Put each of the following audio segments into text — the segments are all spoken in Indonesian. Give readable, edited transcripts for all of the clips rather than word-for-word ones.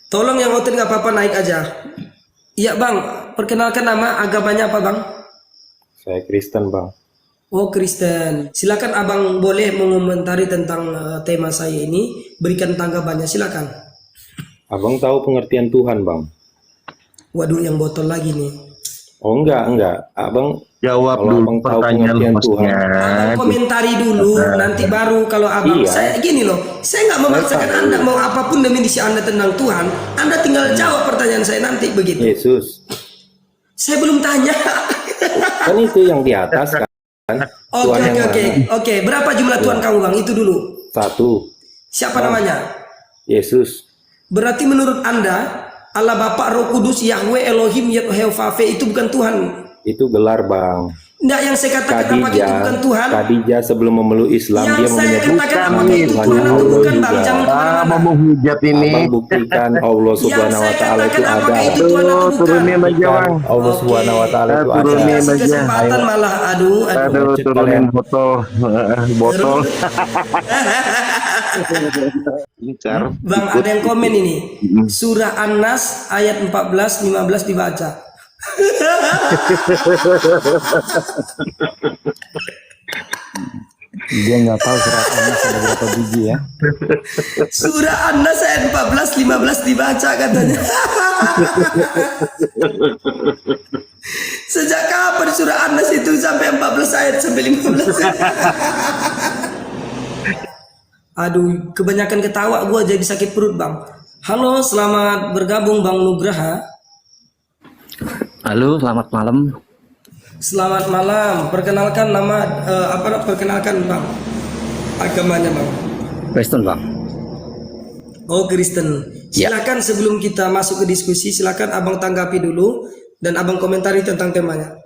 Tolong yang hotel nggak apa-apa naik aja. Iya bang, perkenalkan nama, agamanya apa bang? Saya Kristen, Bang. Oh Kristen. Silakan abang boleh mengomentari tentang tema saya ini. Berikan tanggapannya, silakan. Abang tahu pengertian Tuhan, Bang? Waduh, yang botol lagi nih. Oh, enggak. Abang Jawab kalau dulu abang tahu pertanyaan pengertian Tuhan. Abang komentari dulu, nanti baru kalau abang. Iya. Saya gini loh, saya nggak memaksakan tahu. anda mau apapun definisi anda tentang Tuhan. Anda tinggal jawab pertanyaan saya nanti begitu. Yesus. Saya belum tanya. Kan itu yang di atas kan. Oke, Tuhan yang oke. mana? Oke, berapa jumlah Tuhan kamu bang? Itu dulu. Satu. Siapa namanya? Yesus. Berarti menurut anda Allah Bapa Roh Kudus Yahweh Elohim Yehovah itu bukan Tuhan? Itu gelar, Bang. Enggak, yang saya katakan apa itu bukan Tuhan? Khadijah sebelum memeluk Islam Yang dia saya menyebut katakan apa itu Tuhan Tuhan atau Allah bukan bang? juga. Jangan kemana-mana. mau menghujat ini. Abang buktikan Allah Yang Subhanahu wa saya taala itu katakan apakah ada. itu Tuhan atau bukan? Turunin aja, Buktikan Bang. Allah Oke. Subhanahu wa taala itu ada. Turunin Kasih aja. kesempatan malah aduh. Aduh, turunin botol. Botol. Incar. Bang, ada yang komen ini. Surah An-Nas ayat 14-15 dibaca. Dia nggak tahu surat An-Nas ada berapa biji ya. Surah An-Nas ayat 14-15 dibaca katanya. Sejak kapan surah An-Nas itu sampai 14 ayat sampai 15? Aduh, kebanyakan ketawa gua jadi sakit perut, Bang. Halo, selamat bergabung Bang Nugraha. Halo, selamat malam. Selamat malam. Perkenalkan nama perkenalkan Bang. Agamanya, Bang. Kristen, Bang. Oh, Kristen. Ya. Silakan sebelum kita masuk ke diskusi, silakan Abang tanggapi dulu dan Abang komentari tentang temanya.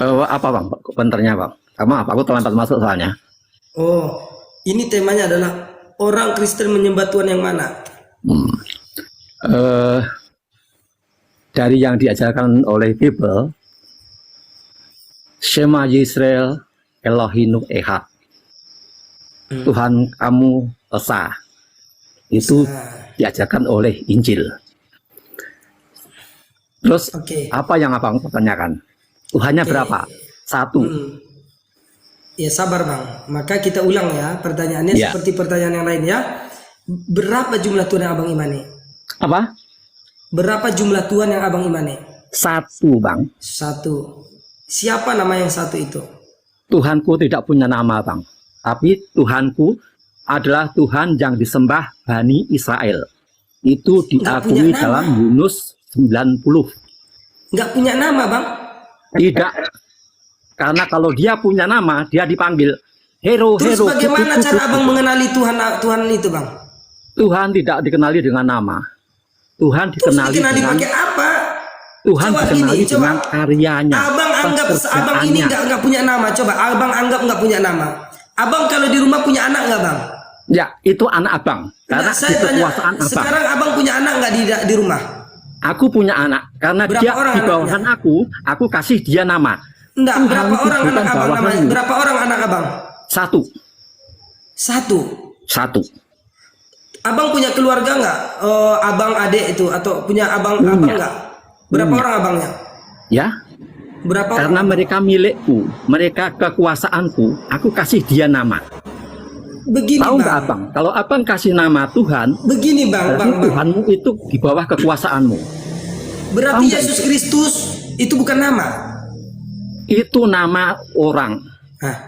Apa, Bang? Komentarnya, Bang? Maaf, aku terlambat masuk soalnya. Oh, ini temanya adalah orang Kristen menyembah Tuhan yang mana? Dari yang diajarkan oleh Bible, Shema Yisrael Elohinu Echad. Tuhan kamu Esa. Itu diajarkan oleh Injil. Terus Oke. apa yang Abang pertanyakan? Tuhannya berapa? Satu. Ya sabar Bang. Maka kita ulang ya pertanyaannya Ya. seperti pertanyaan yang lain ya. Berapa jumlah Tuhan yang Abang imani? Apa? Berapa jumlah Tuhan yang Abang imani? Satu, Bang. Satu. Siapa nama yang satu itu? Tuhanku tidak punya nama, Bang. Tapi Tuhanku adalah Tuhan yang disembah Bani Israel. Itu Nggak punya diakui nama. dalam Yunus 90. Nggak punya nama Bang. Tidak. Karena kalau dia punya nama, dia dipanggil hero, Terus hero. bagaimana cara Abang mengenali Tuhan itu Bang? Tuhan tidak dikenali dengan nama. Tuhan Terus dikenali dikenali dengan pakai apa? Tuhan Coba dikenali gini, coba. dengan karyanya. Abang anggap abang ini pekerjaannya. nggak punya nama. Coba abang anggap nggak punya nama. Abang kalau di rumah punya anak nggak Bang? Ya, itu anak abang. Karena Nah, di saya tanya, kekuasaan abang. sekarang abang punya anak nggak di rumah? Aku punya anak. Karena Berapa dia orang di bawahan aku kasih dia nama. Enggak, Tuhan berapa itu orang bukan anak abang namanya? bawahanmu. Berapa orang anak abang? Satu. Satu. Abang punya keluarga nggak? Abang adik itu atau punya abang nggak? Berapa orang abangnya? Ya, Berapa karena orang? mereka milikku, mereka kekuasaanku, aku kasih dia nama. Begini Tahu nggak bang. abang? Kalau abang kasih nama Tuhan, Begini bang, berarti bang. Tuhanmu itu di bawah kekuasaanmu. Berarti Tahu nggak Yesus itu? Kristus itu bukan nama. Itu nama orang. Hah.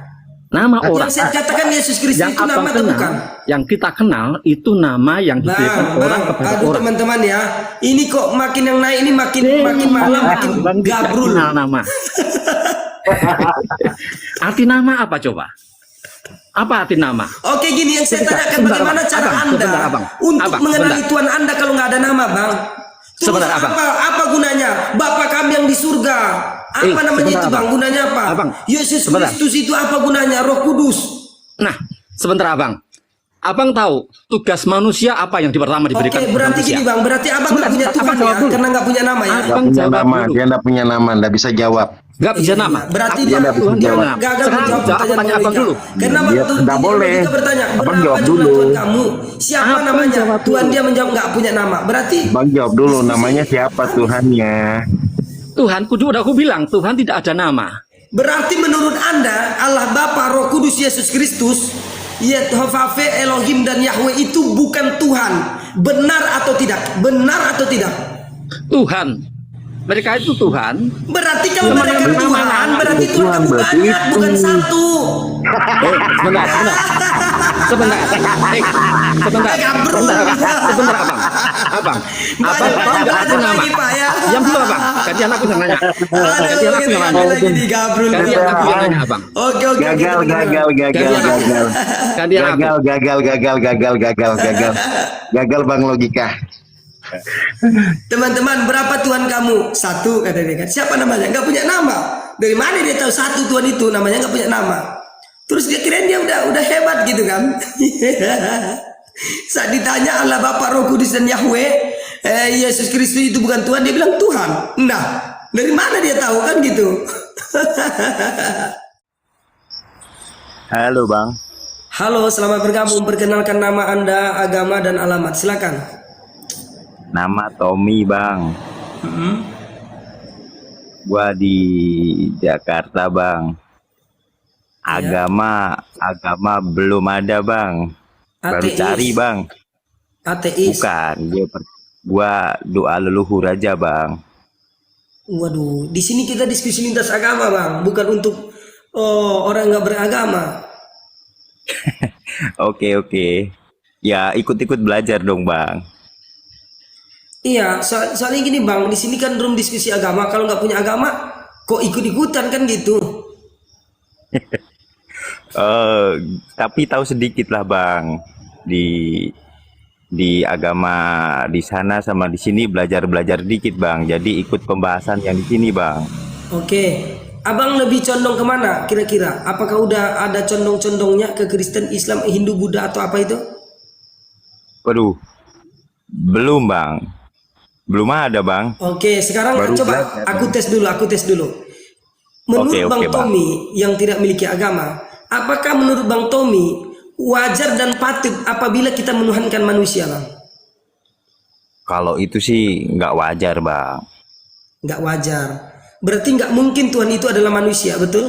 Nama orang. Yang saya katakan Yesus Kristus Yang itu nama abang atau kenal, bukan? yang kita kenal itu nama yang diberikan orang kepada aduh orang. teman-teman ya, ini kok makin yang naik ini makin malam makin Abang tidak gabrul. kenal nama. Arti nama apa coba? Apa arti nama? Oke gini yang saya tanyakan Sebentar, bagaimana Abang. cara Abang, Anda sebentar, Abang. untuk Abang, mengenali sebentar. Tuhan Anda kalau nggak ada nama bang? Terus Sebentar, Abang. apa gunanya? Bapa kami yang di surga. Apa namanya sebentar, itu bang? Abang. Gunanya apa? Abang, Yesus sebentar. Kristus itu apa gunanya? Roh Kudus. Nah, sebentar abang. Abang tahu tugas manusia apa yang pertama Oke, diberikan kepada berarti manusia? gini bang, berarti abang nggak punya Sebentar, Tuhan abang ya, jawab dulu. karena nggak punya nama ya. Nggak Abang punya jawab nama, dulu. dia nggak punya nama, nggak bisa jawab. Nggak bisa Iya, nama. berarti Dia Bang, nggak bisa Tuhan jawab. gagal Sekarang menjawab jawab pertanyaan pertanyaan abang Logika. dulu. Karena Dia waktu nggak boleh. Logika bertanya, Abang berapa jawab jumlah dulu. Tuhan kamu? Siapa Abang namanya? jawab Tuhan dulu. dia menjawab nggak punya nama. Berarti Bang jawab dulu, namanya siapa Tuhannya? Tuhanku udah aku bilang Tuhan tidak ada nama. berarti menurut Anda Allah Bapa, Roh Kudus, Yesus Kristus, Yehovah, Elohim dan Yahweh itu bukan Tuhan. Benar atau tidak? Benar atau tidak? Tuhan. Mereka itu Tuhan. Berarti kalau Teman mereka yang Tuhan, bernama berarti Tuhan Tuhan, kamu berarti banyak, itu. bukan satu. Sebentar. Sebentar. Sebentar. Gabrul. Sebentar, Abang. Abang Banyak nggak aku nama. lagi, Pak, ya. Yang dulu Abang. Gantian aku yang nanya. Gantian Aduh, aku yang ini nanya. lagi di gabrul. Gantian aku yang nanya, Abang. Oke. Gagal, gagal, gagal, gagal. Gantian aku. Gagal Bang Logika. Teman-teman, berapa Tuhan kamu? Satu, kata dia kan. Siapa namanya? Nggak punya nama. Dari mana dia tahu satu Tuhan itu? Namanya nggak punya nama. Terus dia kirain dia udah hebat gitu kan? Saat ditanya Allah Bapa, Roh Kudus dan Yahweh, Yesus Kristus itu bukan Tuhan, dia bilang Tuhan. Nah, dari mana dia tahu kan gitu? Halo Bang, Halo, selamat bergabung. Perkenalkan nama Anda, agama dan alamat. Silakan. nama Tommy Bang. Gua di Jakarta Bang. Agama belum ada Bang. Baru Ateis. cari Bang. Ateis. Bukan, gua doa leluhur aja Bang. Waduh, di sini kita diskusi lintas agama, Bang, bukan untuk orang nggak beragama. Oke. Ya ikut-ikut belajar dong Bang. Iya, soalnya gini, Bang, di sini kan room diskusi agama. Kalau nggak punya agama, kok ikut-ikutan kan gitu? Tapi tahu sedikit lah Bang. Di agama di sana sama di sini belajar dikit Bang. Jadi ikut pembahasan yang di sini Bang. Oke, Abang lebih condong kemana kira-kira? Apakah udah ada condong-condongnya ke Kristen, Islam, Hindu, Buddha atau apa itu? Waduh, belum Bang. Belum ada Bang. Oke, sekarang Baru coba belajar, aku tes dulu. Menurut Oke, Bang Bang. Tommy yang tidak memiliki agama, apakah menurut Bang Tommy wajar dan patut apabila kita menuhankan manusia, Bang? Kalau itu sih nggak wajar Bang. Nggak wajar. Berarti nggak mungkin Tuhan itu adalah manusia, betul?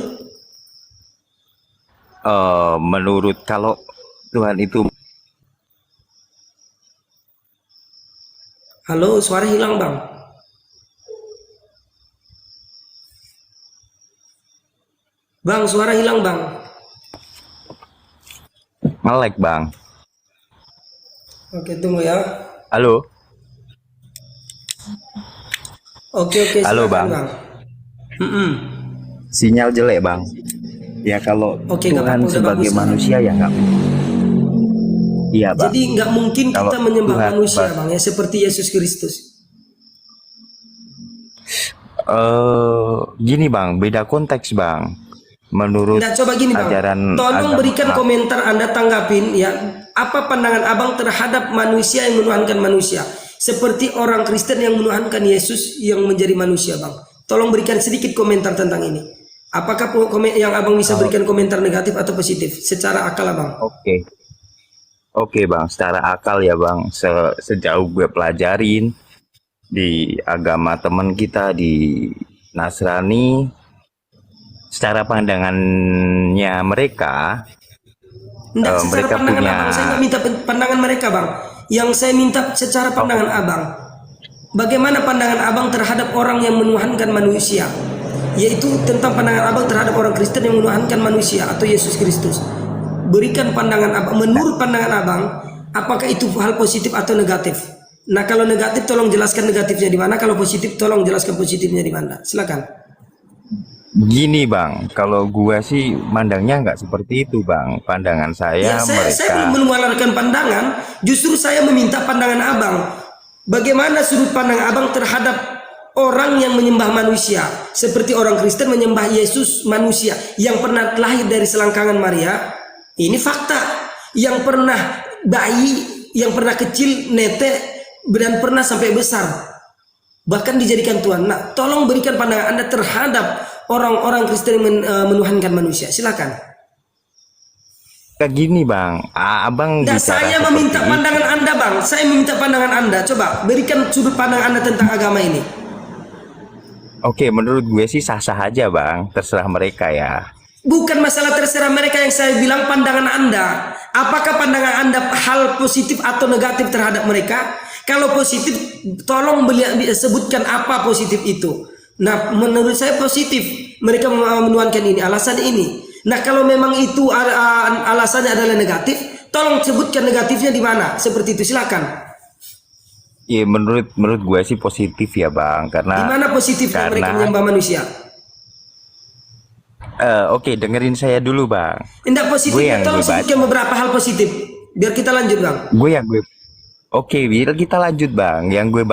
Menurut kalau Tuhan itu Halo, suara hilang, Bang. Bang, suara hilang, Bang. melek Bang. Oke, tunggu ya. Halo. Oke, Halo, silakan, Bang. Mm-mm. Sinyal jelek Bang. Ya kalau Oke, nggak Tuhan apa-apa, udah sebagai bagus, manusia ya nggak. Iya Bang. Jadi nggak mungkin kita Kalau menyembah Tuhan, manusia, Bang. Bang, ya seperti Yesus Kristus. Gini Bang, beda konteks Bang. Menurut Nah, coba gini, Bang. ajaran Tolong agama- berikan komentar Anda, tanggapin ya. Apa pandangan Abang terhadap manusia yang menuhankan manusia? Seperti orang Kristen yang menuhankan Yesus yang menjadi manusia, Bang. Tolong berikan sedikit komentar tentang ini. Apakah yang Abang bisa berikan komentar negatif atau positif secara akal, Abang? Oke Bang, secara akal ya Bang, sejauh gue pelajarin di agama teman kita di Nasrani, secara pandangannya mereka, Enggak, secara mereka pandangan punya- Abang, saya nggak minta pandangan mereka, Bang. Yang saya minta secara pandangan Abang. Bagaimana pandangan Abang terhadap orang yang menuhankan manusia? Yaitu tentang pandangan Abang terhadap orang Kristen yang menuhankan manusia atau Yesus Kristus. Berikan pandangan Abang, menurut pandangan Abang, apakah itu hal positif atau negatif? Nah, kalau negatif tolong jelaskan negatifnya di mana, kalau positif tolong jelaskan positifnya di mana. Silakan. Gini Bang, kalau gua sih mandangnya nggak seperti itu Bang. Pandangan Ya, saya, saya belum mereka mengeluarkan pandangan, justru saya meminta pandangan Abang. Bagaimana sudut pandang Abang terhadap orang yang menyembah manusia, seperti orang Kristen menyembah Yesus manusia yang pernah lahir dari selangkangan Maria. Ini fakta. Yang pernah bayi yang pernah kecil, netek, dan pernah sampai besar. Bahkan dijadikan Tuhan. Nah, tolong berikan pandangan Anda terhadap orang-orang Kristen yang menuhankan manusia. Silakan. Kayak gini bang, abang Nah, bicara saya seperti meminta itu. pandangan Anda, Bang. Saya meminta pandangan Anda. Coba berikan sudut pandang Anda tentang agama ini. Oke, menurut gue sih sah-sah aja bang, terserah mereka ya. Bukan masalah terserah mereka, yang saya bilang pandangan Anda. Apakah pandangan Anda hal positif atau negatif terhadap mereka? Kalau positif, tolong sebutkan apa positif itu. Nah, menurut saya positif. Mereka menuhankan ini, alasan ini. Nah, kalau memang itu alasannya adalah negatif, tolong sebutkan negatifnya di mana. Seperti itu, silakan. Iya, menurut gue sih positif ya bang, Di karena mana positifnya mereka karena menyembah manusia? oke, dengerin saya dulu bang. Tidak positif, yang tolong gue baca. sebutkan beberapa hal positif. Biar kita lanjut, Bang. Oke, biar kita lanjut bang. Yang gue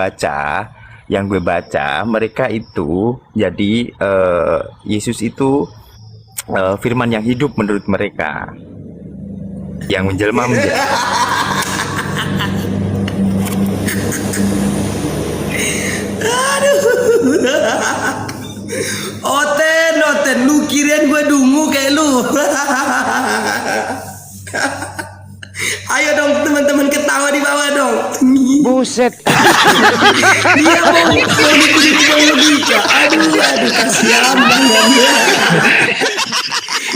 baca, mereka itu jadi Yesus itu firman yang hidup menurut mereka, yang menjelma menjadi. Oten, lu kirain gue dungu kayak lu. Ayo dong teman-teman ketawa di bawah dong. Buset. Dia mau ditipu Bang Logika. Aduh, kasihan Bang.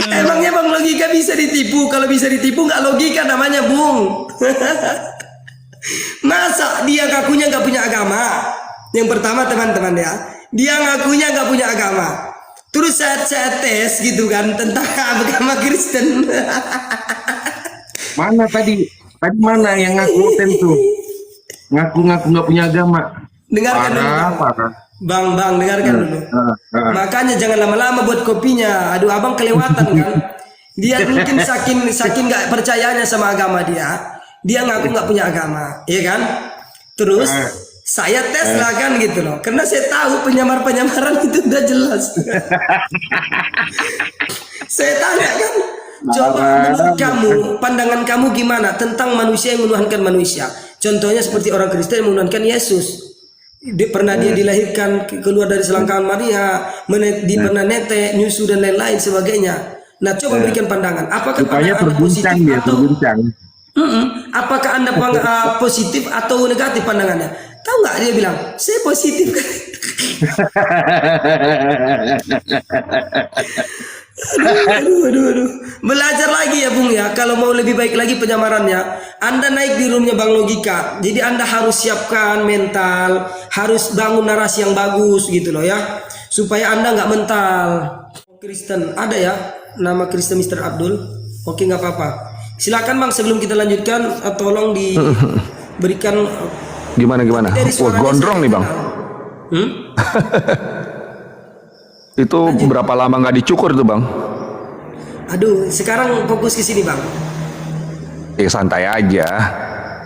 Emangnya Bang Logika bisa ditipu? Kalau bisa ditipu nggak logika namanya, Bung. Masa dia ngakunya nggak punya agama? Yang pertama teman-teman ya, dia ngakunya nggak punya agama. Terus saya tes gitu kan tentang agama Kristen. Mana tadi? Tadi mana yang ngaku tentu? Ngaku-ngaku nggak punya agama. Dengarkan dulu, Bang. Bang, dengarkan dulu. Makanya jangan lama-lama buat kopinya. Aduh, abang kelewatan kan. Dia mungkin saking nggak percayanya sama agama dia. Dia ngaku nggak punya agama, ya kan? Terus saya tes lah kan gitu loh. Karena saya tahu penyamar-penyamaran itu udah jelas. Saya tanya kan, coba menurut kamu, pandangan kamu gimana tentang manusia yang menuhankan manusia? Contohnya seperti orang Kristen yang menuhankan Yesus. Pernah dia dilahirkan keluar dari selangkangan Maria, pernah netek, nyusu dan lain-lain sebagainya. Nah, coba berikan pandangan. Apakah pandangan Anda positif atau apakah Anda positif atau negatif pandangannya? Tahu nggak dia bilang, saya positif. Aduh. Belajar lagi ya Bung ya. Kalau mau lebih baik lagi penyamarannya, Anda naik di roomnya Bang Logika. Jadi Anda harus siapkan mental, harus bangun narasi yang bagus gitu loh ya, supaya Anda nggak mental. Kristen ada ya, nama Kristen Mr. Abdul. Oke, nggak apa-apa. Silakan Bang, sebelum kita lanjutkan, tolong diberikan Gimana? Wah, gondrong nih Bang. Itu berapa lama nggak dicukur tuh Bang? Aduh, sekarang fokus ke sini Bang. Santai aja,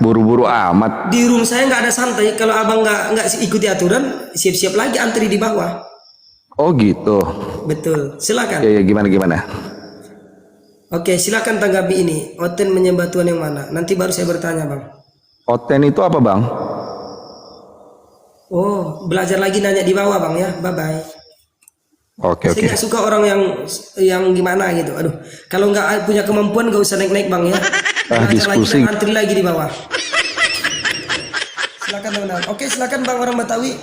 buru-buru amat. Di room saya nggak ada santai. Kalau abang nggak ikuti aturan, siap-siap lagi antri di bawah. Oh gitu. Betul. Silakan. Ya gimana? Oke, silakan tanggapi ini. Oten menyembah Tuhan yang mana? Nanti baru saya bertanya Bang. Oten itu apa Bang? Oh, belajar lagi nanya di bawah Bang ya. Bye bye. Oke. Saya nggak suka orang yang gimana gitu. Aduh, kalau nggak punya kemampuan nggak usah naik Bang ya. Diskusi. Lagi, antri lagi di bawah. Silakan teman-teman. Oke, silakan Bang orang Betawi.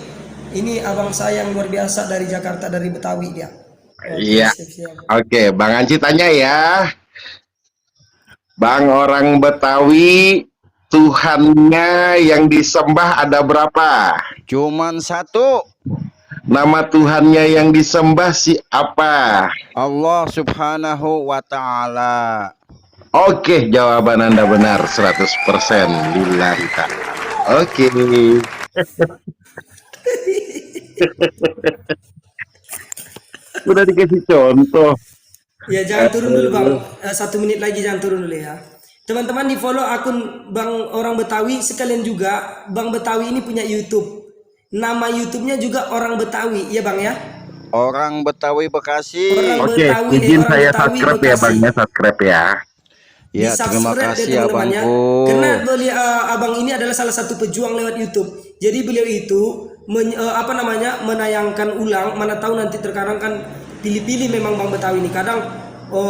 Ini abang saya yang luar biasa dari Jakarta, dari Betawi dia. Iya. Siap-siap. Oke, Bang Anci tanya ya. Bang orang Betawi, Tuhannya yang disembah ada berapa? Cuman satu, Nama Tuhannya yang disembah siapa? Allah Subhanahu wa Ta'ala. Oke, jawaban Anda benar 100%. Lillahi ta'ala. Oke. Udah dikasih contoh. Ya jangan turun dulu Bang. 1 menit lagi jangan turun dulu ya. Teman-teman di follow akun Bang Orang Betawi sekalian juga. Bang Betawi ini punya YouTube. Nama YouTube-nya juga Orang Betawi, ya Bang ya. Orang Betawi Bekasi. Orang Oke, Betawi, izin orang saya Betawi, subscribe ya Bekasi. Bang ya, subscribe ya. Ya, terima Di-subscribe kasih ya teman-teman ya. abangku. Karena beliau abang ini adalah salah satu pejuang lewat YouTube. Jadi beliau itu menayangkan ulang, mana tahu nanti terkadang kan pilih-pilih memang Bang Betawi ini. Kadang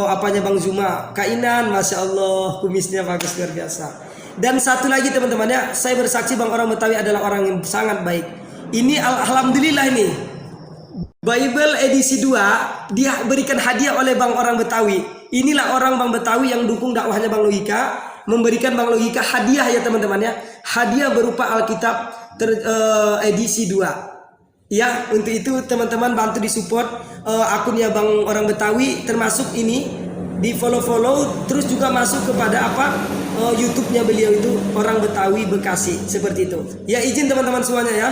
apanya Bang Zuma, kainan, Masya Allah, kumisnya bagus luar biasa. Dan satu lagi teman-teman ya, saya bersaksi Bang orang Betawi adalah orang yang sangat baik. Ini alhamdulillah ini Bible edisi 2 dia berikan hadiah oleh Bang orang Betawi. Inilah orang Bang Betawi yang dukung dakwahnya Bang Logika, memberikan Bang Logika hadiah ya teman-teman ya. Hadiah berupa Alkitab edisi 2. Ya, untuk itu teman-teman bantu disupport akunnya Bang orang Betawi, termasuk ini di follow terus juga masuk kepada YouTube-nya beliau itu Orang Betawi Bekasi, seperti itu. Ya, izin teman-teman semuanya ya.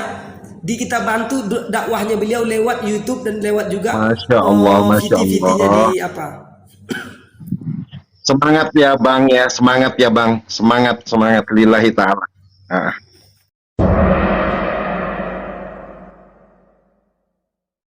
Kita bantu dakwahnya beliau lewat YouTube dan lewat juga Masya Allah, Masya VT-VT-nya Allah. di Semangat ya Bang ya, semangat ya Bang, semangat lillahi ta'ala.